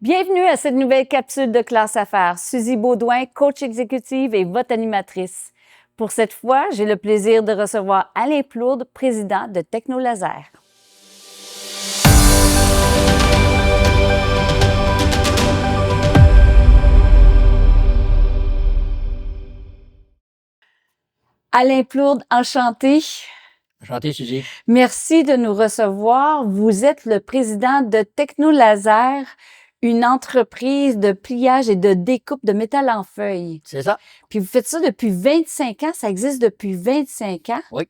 Bienvenue à cette nouvelle capsule de Classe Affaires. Suzy Baudouin, coach exécutive et votre animatrice. Pour cette fois, j'ai le plaisir de recevoir Alain Plourde, président de Technolaser. Alain Plourde, enchanté. Enchanté, Suzy. Merci de nous recevoir. Vous êtes le président de Technolaser, une entreprise de pliage et de découpe de métal en feuilles. C'est ça. Puis vous faites ça depuis 25 ans, ça existe depuis 25 ans. Oui.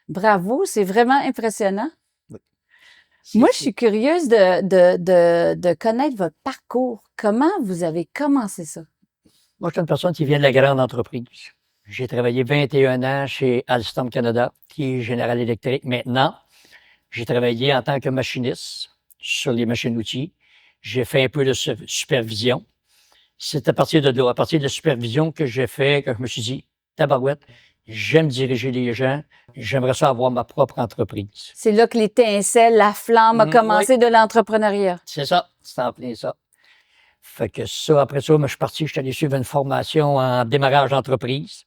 Bravo, c'est vraiment impressionnant. Oui. Moi, je suis curieuse de connaître votre parcours. Comment vous avez commencé ça? Moi, je suis une personne qui vient de la grande entreprise. J'ai travaillé 21 ans chez Alstom Canada, qui est General Electric maintenant. J'ai travaillé en tant que machiniste sur les machines-outils. J'ai fait un peu de supervision. C'est à partir de là, à partir de la supervision que j'ai fait, que je me suis dit, tabarouette, j'aime diriger les gens, j'aimerais ça avoir ma propre entreprise. C'est là que l'étincelle, la flamme a commencé de l'entrepreneuriat. C'est ça, c'est en plein ça. Fait que ça, après ça, je suis parti, je suis allé suivre une formation en démarrage d'entreprise.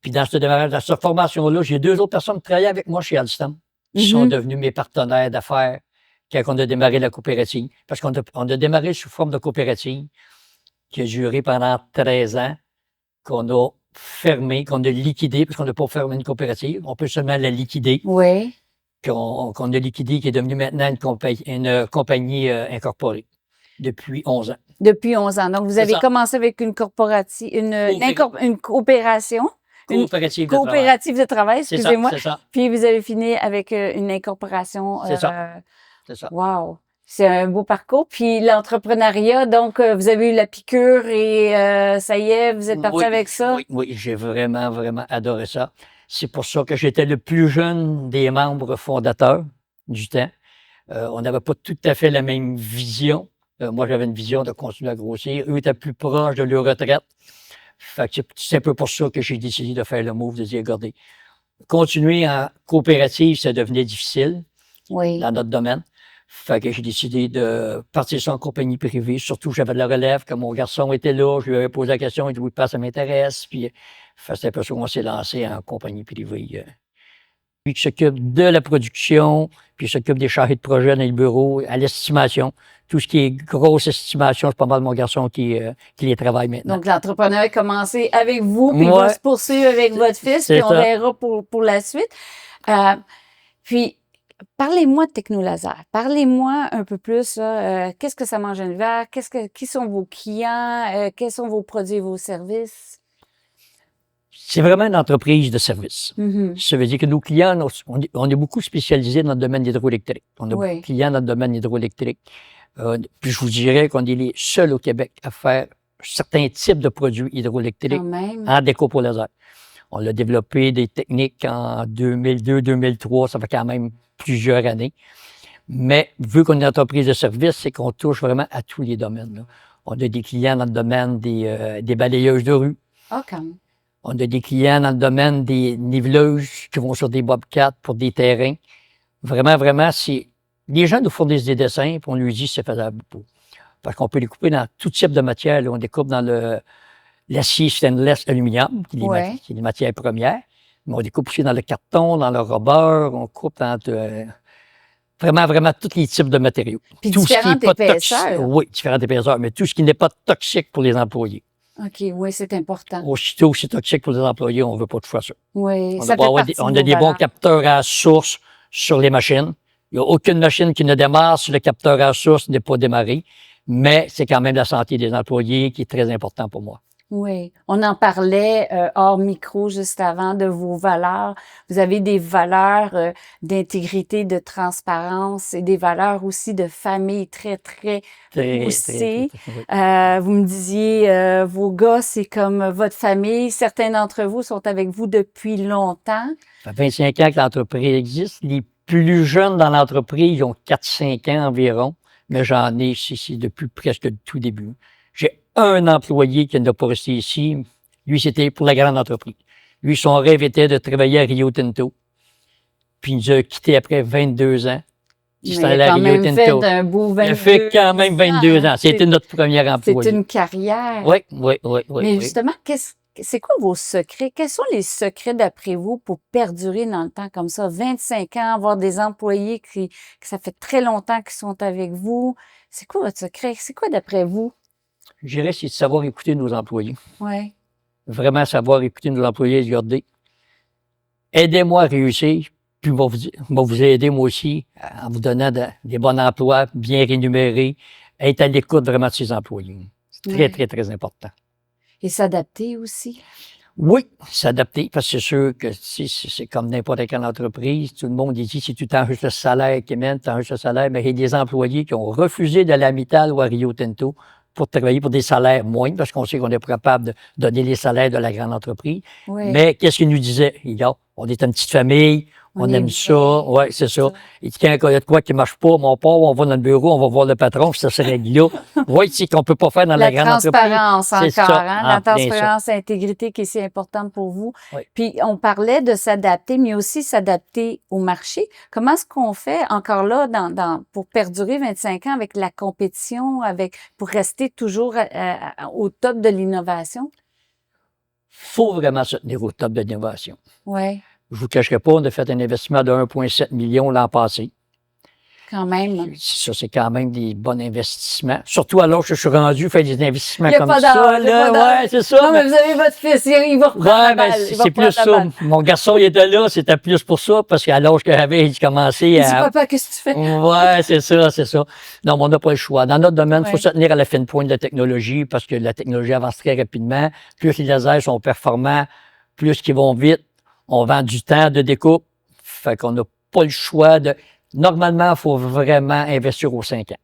Puis dans cette formation-là, j'ai deux autres personnes qui travaillaient avec moi chez Alstom, qui sont devenus mes partenaires d'affaires quand on a démarré la coopérative. Parce qu'on a démarré sous forme de coopérative qui a duré pendant 13 ans, qu'on a fermé, qu'on a liquidé, parce qu'on n'a pas fermé une coopérative. On peut seulement la liquider. Oui. Qu'on a liquidé, qui est devenue maintenant une compagnie incorporée depuis 11 ans. Depuis 11 ans. Donc, vous avez commencé avec une coopération. Coopérative de travail, excusez-moi. C'est ça. Puis vous avez fini avec une incorporation. C'est ça. C'est ça. Wow. C'est un beau parcours. Puis l'entrepreneuriat, donc vous avez eu la piqûre et ça y est, vous êtes parti avec ça? Oui, j'ai vraiment, vraiment adoré ça. C'est pour ça que j'étais le plus jeune des membres fondateurs du temps. On n'avait pas tout à fait la même vision. Moi, j'avais une vision de continuer à grossir. Eux étaient plus proches de leur retraite. Fait que c'est un peu pour ça que j'ai décidé de faire le move, de dire, regardez, continuer en coopérative, ça devenait difficile dans notre domaine. Fait que j'ai décidé de partir sur une compagnie privée. Surtout, j'avais de la relève, que mon garçon était là. Je lui avais posé la question, il dit, oui, pas, ça m'intéresse. Puis, c'est un peu ça qu'on s'est lancé en compagnie privée. Lui qui s'occupe de la production, puis il s'occupe des chargés de projet dans les bureaux, à l'estimation. Tout ce qui est grosse estimation, c'est pas mal mon garçon qui les travaille maintenant. Donc, l'entrepreneur a commencé avec vous, puis il va se poursuivre avec votre fils, puis on verra pour la suite. Puis, parlez-moi de Technolaser. Parlez-moi un peu plus, qu'est-ce que ça mange en hiver? Qui sont vos clients? Quels sont vos produits et vos services? C'est vraiment une entreprise de service. Ça veut dire que nos clients, on est beaucoup spécialisés dans le domaine hydroélectrique. On a beaucoup de clients dans le domaine hydroélectrique. Puis je vous dirais qu'on est les seuls au Québec à faire certains types de produits hydroélectriques en découpe au laser. On a développé des techniques en 2002-2003, ça fait quand même plusieurs années. Mais vu qu'on est une entreprise de service, c'est qu'on touche vraiment à tous les domaines. Là. On a des clients dans le domaine des balayeuses de rue. On a des clients dans le domaine des niveleuses qui vont sur des bobcats pour des terrains. Vraiment, les gens nous fournissent des dessins et on lui dit si c'est faisable ou pas. Parce qu'on peut les couper dans tout type de matière. Là. On découpe dans l'acier stainless aluminium, qui est les matières premières. Mais on découpe aussi dans le carton, dans le rubber, on coupe dans vraiment tous les types de matériaux. Puis différentes épaisseurs. Oui, différentes épaisseurs, mais tout ce qui n'est pas toxique pour les employés. OK, oui, c'est important. Aussitôt que c'est toxique pour les employés, on ne veut pas toucher à ça. Oui, on a des bons capteurs à source sur les machines. Il n'y a aucune machine qui ne démarre si le capteur à source n'est pas démarré. Mais c'est quand même la santé des employés qui est très important pour moi. Oui, on en parlait hors micro juste avant de vos valeurs. Vous avez des valeurs d'intégrité, de transparence et des valeurs aussi de famille très poussées. Vous me disiez, vos gars, c'est comme votre famille. Certains d'entre vous sont avec vous depuis longtemps. Ça fait 25 ans que l'entreprise existe. Les plus jeunes dans l'entreprise, ils ont 4-5 ans environ, mais j'en ai ici depuis presque le tout début. J'ai un employé qui n'a pas resté ici. Lui, c'était pour la grande entreprise. Lui, son rêve était de travailler à Rio Tinto. Puis il nous a quittés après 22 ans. qui s'en allait à Rio Tinto. Un beau 22 il a fait quand même 22 ans. C'était notre premier emploi. C'est une carrière. Oui. Mais justement, c'est quoi vos secrets? Quels sont les secrets d'après vous pour perdurer dans le temps comme ça? 25 ans, avoir des employés que ça fait très longtemps qu'ils sont avec vous. C'est quoi votre secret? C'est quoi d'après vous? Je dirais, c'est de savoir écouter nos employés. Oui. Vraiment savoir écouter nos employés et se garder. Aidez-moi à réussir, puis vous aider moi aussi en vous donnant des bons emplois bien rémunérés, être à l'écoute vraiment de ses employés. C'est très important. Et s'adapter aussi? Oui, s'adapter, parce que c'est sûr que c'est comme n'importe quelle entreprise. Tout le monde dit, si tu t'en juste le salaire qui mène, tu juste le salaire, mais il y a des employés qui ont refusé d'aller à Mittal ou à Rio Tinto pour travailler pour des salaires moindres, parce qu'on sait qu'on n'est pas capable de donner les salaires de la grande entreprise. Oui. Mais qu'est-ce qu'il nous disait? On est une petite famille, on aime ça, ouais, c'est ça. Et quand il y a de quoi qui marche pas, on part, on va dans le bureau, on va voir le patron, puis ça se règle là. Oui, c'est qu'on peut pas faire dans la grande entreprise. La transparence encore, hein? La transparence, l'intégrité qui est si importante pour vous. Oui. Puis, on parlait de s'adapter, mais aussi s'adapter au marché. Comment est-ce qu'on fait encore là pour perdurer 25 ans avec la compétition, pour rester toujours au top de l'innovation? Faut vraiment se tenir au top de l'innovation. Oui. Je vous cacherai pas, on a fait un investissement de 1,7 million l'an passé. Quand même. Ça, c'est quand même des bons investissements. Surtout alors que je suis rendu faire des investissements comme ça. Là, ouais, c'est ça. Non, mais vous avez votre fils, il va reprendre la balle. C'est plus ça. Mon garçon, il était là, c'était plus pour ça, parce qu'à l'âge que j'avais, il commençait à... Il dit, papa, qu'est-ce que tu fais? Ouais, c'est ça. Non, mais on n'a pas le choix. Dans notre domaine, il faut se tenir à la fine pointe de la technologie, parce que la technologie avance très rapidement. Plus les lasers sont performants, plus qu'ils vont vite, on vend du temps de découpe. Fait qu'on n'a pas le choix de... Normalement, il faut vraiment investir aux 5 ans.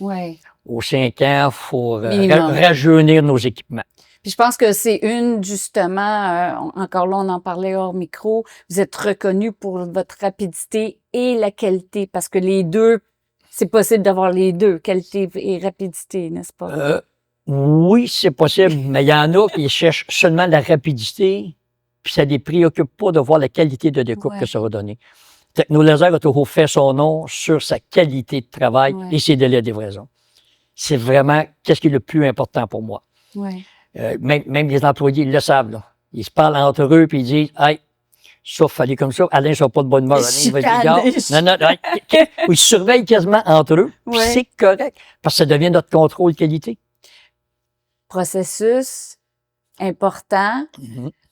Oui. Aux 5 ans, il faut rajeunir nos équipements. Puis je pense que c'est justement, encore là, on en parlait hors micro, vous êtes reconnu pour votre rapidité et la qualité, parce que les deux, c'est possible d'avoir les deux, qualité et rapidité, n'est-ce pas? Oui, c'est possible, mais il y en a qui cherchent seulement la rapidité, puis ça ne les préoccupe pas de voir la qualité de découpe que ça va donner. Technolaser a toujours fait son nom sur sa qualité de travail et ses délais de livraison. C'est vraiment qu'est-ce qui est le plus important pour moi. Ouais. Même les employés, ils le savent. Là. Ils se parlent entre eux puis ils disent « Hey, ça, fallait comme ça. Alain ne sera pas de bonne humeur. Alain, il va dire « Non. » Ils surveillent quasiment entre eux. Puis c'est correct parce que ça devient notre contrôle qualité. Processus important.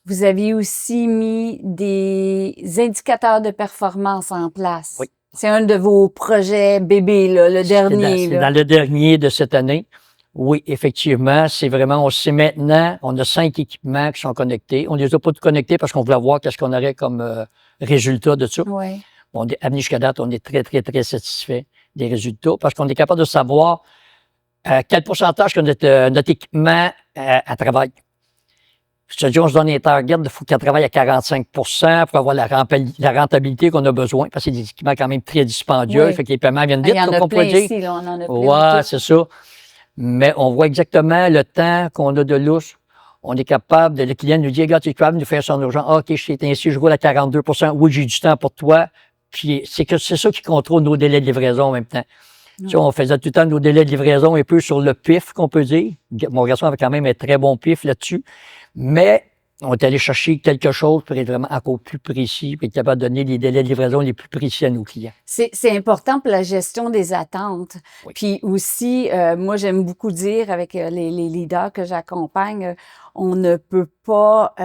Vous avez aussi mis des indicateurs de performance en place. Oui. C'est un de vos projets bébés, là, le dernier. C'est dans le dernier de cette année. Oui, effectivement, c'est vraiment, on sait maintenant, on a 5 équipements qui sont connectés. On ne les a pas tous connectés parce qu'on voulait voir qu'est-ce qu'on aurait comme résultat de ça. Oui. On est, amené jusqu'à date, on est très satisfait des résultats parce qu'on est capable de savoir quel pourcentage que notre équipement travaille. C'est-à-dire, on se donne un target, il faut qu'elle travaille à 45 pour avoir la rentabilité qu'on a besoin, parce que c'est des équipements quand même très dispendieux, fait que les paiements viennent vite, on peut dire. Ici, là, on en a plein. Ouais, c'est ça. Mais on voit exactement le temps qu'on a de lousse. On est capable, le client nous dit, regarde, tu es capable de nous faire son urgence. Ah, OK, c'est ainsi, je roule à 42 % Oui, j'ai du temps pour toi. Puis c'est ça qui contrôle nos délais de livraison en même temps. Tu sais, on faisait tout le temps nos délais de livraison un peu sur le pif, qu'on peut dire. Mon garçon avait quand même un très bon pif là-dessus. Mais on est allé chercher quelque chose pour être vraiment encore plus précis, pour être capable de donner les délais de livraison les plus précis à nos clients. C'est important pour la gestion des attentes. Oui. Puis aussi, moi, j'aime beaucoup dire avec les leaders que j'accompagne, on ne peut pas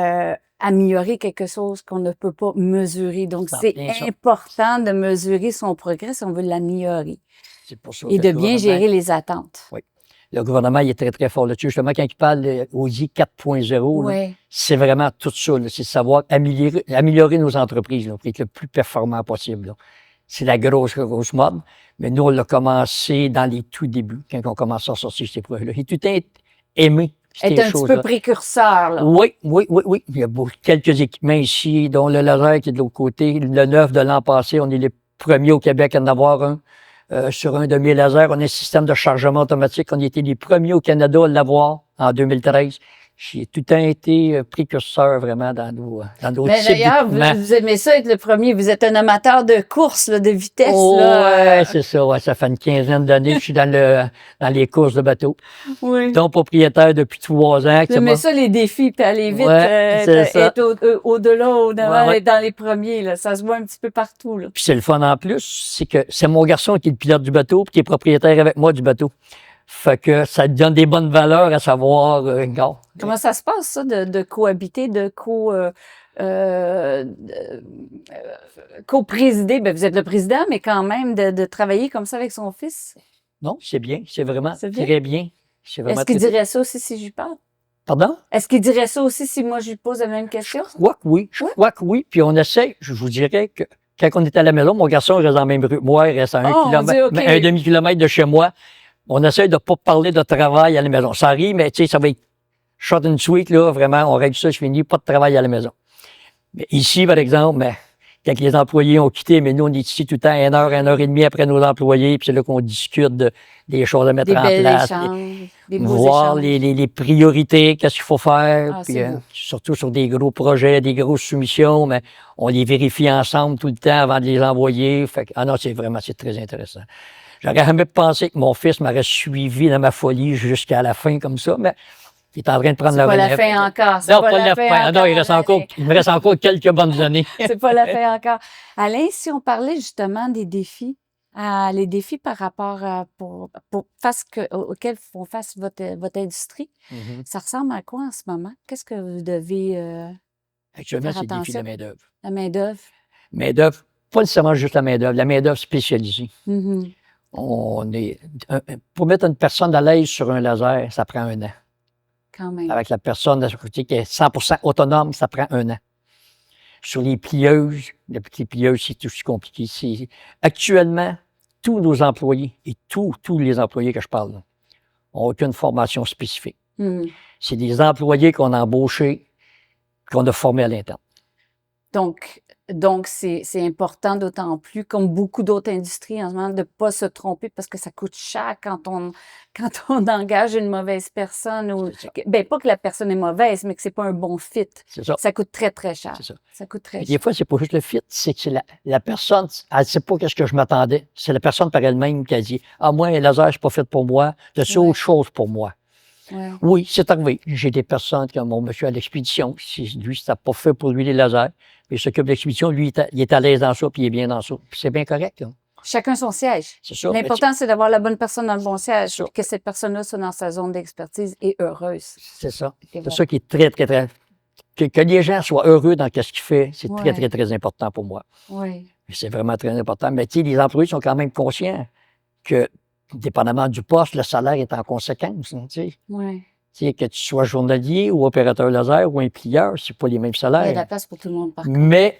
améliorer quelque chose qu'on ne peut pas mesurer. Donc, c'est important de mesurer son progrès si on veut l'améliorer. C'est pour ça et de bien gérer les attentes. Oui. Le gouvernement, il est très fort là-dessus. Justement, quand il parle OSI 4.0, c'est vraiment tout ça. C'est savoir améliorer nos entreprises pour être le plus performant possible. C'est la grosse mode. Mais nous, on l'a commencé dans les tout débuts, quand on commence à sortir ces projets-là. Et tout est aimé. Être un petit peu précurseur, là. Oui. Il y a quelques équipements ici, dont le laser qui est de l'autre côté. Le 9 de l'an passé, on est les premiers au Québec à en avoir un. Sur un de mes lasers, on a un système de chargement automatique. On a été les premiers au Canada à l'avoir en 2013. J'ai tout le temps été précurseur vraiment dans nos types d'ailleurs, d'équipements. Vous aimez ça être le premier. Vous êtes un amateur de course, là, de vitesse. Oh, là. ouais, c'est ça. Ouais, ça fait une quinzaine d'années que je suis dans les courses de bateau. Oui. Donc, propriétaire depuis 3 ans. J'aimais ça, les défis, puis aller vite, être au-delà, au-devant, être dans les premiers. Là. Ça se voit un petit peu partout. Là. Puis c'est le fun en plus, c'est que c'est mon garçon qui est le pilote du bateau, puis qui est propriétaire avec moi du bateau. Fait que ça te donne des bonnes valeurs à savoir, Comment ça se passe, ça, de cohabiter, de co-présider? Ben, vous êtes le président, mais quand même, de travailler comme ça avec son fils? Non, c'est bien. C'est vraiment très bien. Est-ce qu'il dirait ça aussi si je lui parle? Pardon? Est-ce qu'il dirait ça aussi si moi je lui pose la même question? Je crois que oui. Je crois que oui. Puis on essaie, je vous dirais que quand on est à la maison, mon garçon reste dans la même rue. Moi, il reste à un demi-kilomètre de chez moi. On essaie de pas parler de travail à la maison. Ça arrive, mais tu sais, ça va être short and sweet, là, vraiment, on règle ça, je finis, pas de travail à la maison. Mais ici, par exemple, quand les employés ont quitté, mais nous, on est ici tout le temps, 1 heure et demie après nos employés, puis c'est là qu'on discute des choses à mettre en place. Voir les priorités, qu'est-ce qu'il faut faire, puis surtout sur des gros projets, des grosses soumissions, mais on les vérifie ensemble tout le temps avant de les envoyer. Fait que, non, c'est très intéressant. J'aurais jamais pensé que mon fils m'aurait suivi dans ma folie jusqu'à la fin comme ça, mais il est en train de prendre la relève. C'est pas la fin encore. Non, pas la fin. Non, il me reste encore quelques bonnes années. C'est pas la fin encore. Alain, si on parlait justement des défis, les défis par rapport auxquels font face votre industrie, ça ressemble à quoi en ce moment? Qu'est-ce que vous devez Actuellement, c'est le défi de la main-d'œuvre. La main-d'œuvre? Main-d'œuvre, pas nécessairement juste la main-d'œuvre, la main-d'œuvre spécialisée. Pour mettre une personne à l'aise sur un laser, ça prend 1 an. Quand même. Avec la personne qui est 100% autonome, ça prend 1 an. Sur les plieuses, les petites plieuses, c'est tout aussi compliqué. Actuellement, tous nos employés et tous les employés que je parle n'ont aucune formation spécifique. C'est des employés qu'on a embauchés, qu'on a formés à l'interne. Donc, c'est important d'autant plus, comme beaucoup d'autres industries en ce moment, de ne pas se tromper parce que ça coûte cher quand on engage une mauvaise personne. Ben, pas que la personne est mauvaise, mais que c'est pas un bon fit. C'est ça. Ça coûte très, très cher. C'est ça. Ça coûte très cher. Des fois, c'est pas juste le fit, c'est que la personne, elle ne sait pas qu'est-ce que je m'attendais. C'est la personne par elle-même qui a dit « Ah, moi, un laser, c'est pas fait pour moi. C'est autre chose pour moi. » Oui, c'est arrivé. J'ai des personnes comme mon monsieur à l'expédition. Lui, c'était pas fait pour lui les lasers. Il s'occupe de l'expédition. Lui, il est à l'aise dans ça, puis il est bien dans ça. Puis c'est bien correct. Là. Chacun son siège. C'est ça. L'important, c'est d'avoir la bonne personne dans le bon siège, puis que cette personne-là soit dans sa zone d'expertise et heureuse. C'est ça. C'est ça qui est très, très, très... Que les gens soient heureux dans ce qu'il fait, c'est très, très, très important pour moi. Oui. C'est vraiment très important. Mais tu sais, les employés sont quand même conscients que, dépendamment du poste, le salaire est en conséquence. Tu sais. Oui. Tu sais, que tu sois journalier ou opérateur laser ou un plieur, c'est pas les mêmes salaires. Il y a de la place pour tout le monde, par contre. Mais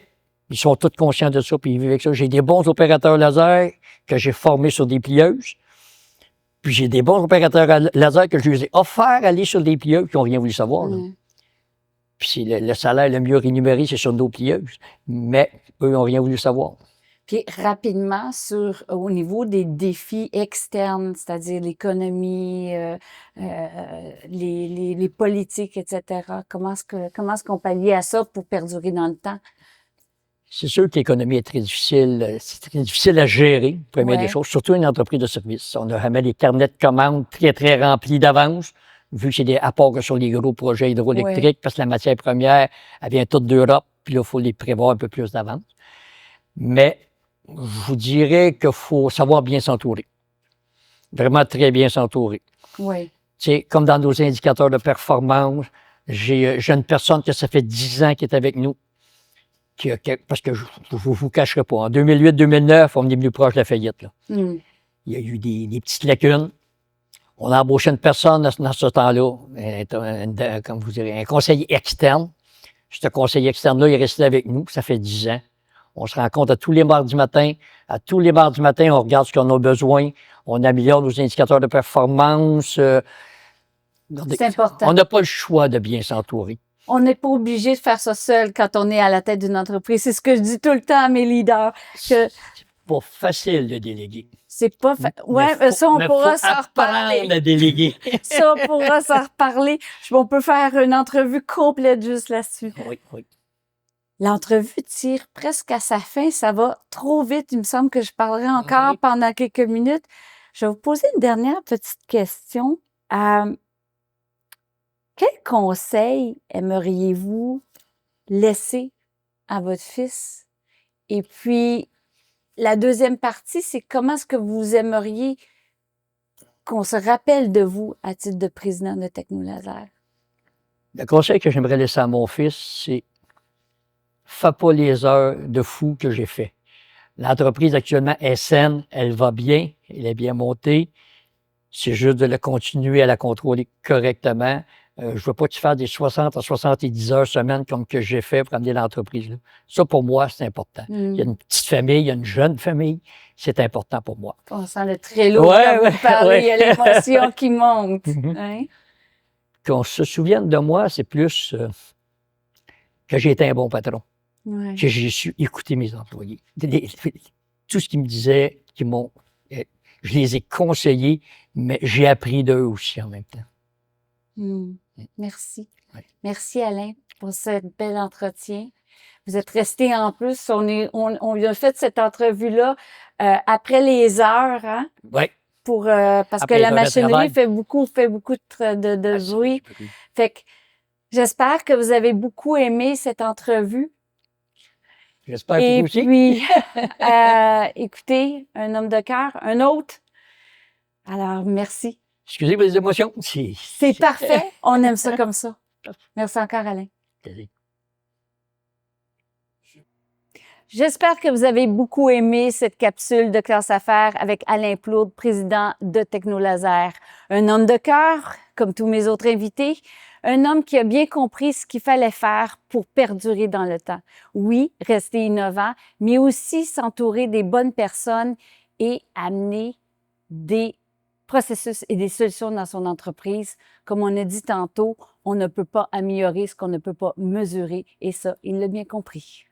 ils sont tous conscients de ça, puis ils vivent avec ça. J'ai des bons opérateurs laser que j'ai formés sur des plieuses. Puis j'ai des bons opérateurs laser que je les ai offerts aller sur des plieuses qui n'ont rien voulu savoir. Là. Puis le salaire le mieux rémunéré, c'est sur nos plieuses. Mais eux n'ont rien voulu savoir. Puis rapidement, au niveau des défis externes, c'est-à-dire l'économie, les politiques, etc., comment est-ce qu'on pallie à ça pour perdurer dans le temps? C'est sûr que l'économie est très difficile. C'est très difficile à gérer, première des choses, surtout une entreprise de service. On a jamais les carnets de commandes très, très remplis d'avance, vu que c'est des apports sur les gros projets hydroélectriques, parce que la matière première, elle vient toute d'Europe, puis là, il faut les prévoir un peu plus d'avance. Mais je vous dirais qu'il faut savoir bien s'entourer. Vraiment très bien s'entourer. Oui. Tu sais, comme dans nos indicateurs de performance, j'ai une personne que ça fait 10 ans qui est avec nous, parce que je ne vous cacherai pas. En 2008-2009, on est venu proche de la faillite. Là. Il y a eu des petites lacunes. On a embauché une personne dans ce temps-là, comme vous direz, un conseiller externe. Ce conseiller externe-là, il est resté avec nous, ça fait 10 ans. On se rencontre à tous les mardis matin. À tous les mardis matin, on regarde ce qu'on a besoin. On améliore nos indicateurs de performance. C'est important. On n'a pas le choix de bien s'entourer. On n'est pas obligé de faire ça seul quand on est à la tête d'une entreprise. C'est ce que je dis tout le temps à mes leaders. C'est pas facile de déléguer. C'est pas ouais, mais ça, on pourra s'en reparler. À déléguer. Ça, on pourra s'en reparler. On peut faire une entrevue complète juste là-dessus. Oui, oui. L'entrevue tire presque à sa fin. Ça va trop vite. Il me semble que je parlerai encore pendant quelques minutes. Je vais vous poser une dernière petite question. Quel conseil aimeriez-vous laisser à votre fils? Et puis, la deuxième partie, c'est comment est-ce que vous aimeriez qu'on se rappelle de vous à titre de président de Technolaser? Le conseil que j'aimerais laisser à mon fils, c'est fais pas les heures de fou que j'ai fait. L'entreprise actuellement est saine, elle va bien, elle est bien montée. C'est juste de la continuer à la contrôler correctement. Je ne veux pas te faire des 60 à 70 heures semaine comme que j'ai fait pour amener l'entreprise là. Ça, pour moi, c'est important. Il y a une petite famille, il y a une jeune famille. C'est important pour moi. On sent le très lourd quand vous parlez. Il y a l'émotion qui monte. Hein? Qu'on se souvienne de moi, c'est plus que j'ai été un bon patron. Ouais. Que j'ai su écouter mes employés. Tout ce qu'ils me disaient, je les ai conseillés, mais j'ai appris d'eux aussi en même temps. Merci. Ouais. Merci, Alain, pour ce bel entretien. Vous êtes resté en plus, on a fait cette entrevue-là après les heures, hein? Oui. Parce après que la machinerie fait beaucoup de bruit. Fait que j'espère que vous avez beaucoup aimé cette entrevue. J'espère que vous aussi. Et puis, écoutez, un homme de cœur, un autre. Alors, merci. Excusez mes émotions. C'est parfait. On aime ça comme ça. Merci encore, Alain. J'espère que vous avez beaucoup aimé cette capsule de Classe Affaires avec Alain Plourde, président de Technolaser. Un homme de cœur, comme tous mes autres invités, un homme qui a bien compris ce qu'il fallait faire pour perdurer dans le temps. Oui, rester innovant, mais aussi s'entourer des bonnes personnes et amener des processus et des solutions dans son entreprise. Comme on a dit tantôt, on ne peut pas améliorer ce qu'on ne peut pas mesurer et ça, il l'a bien compris.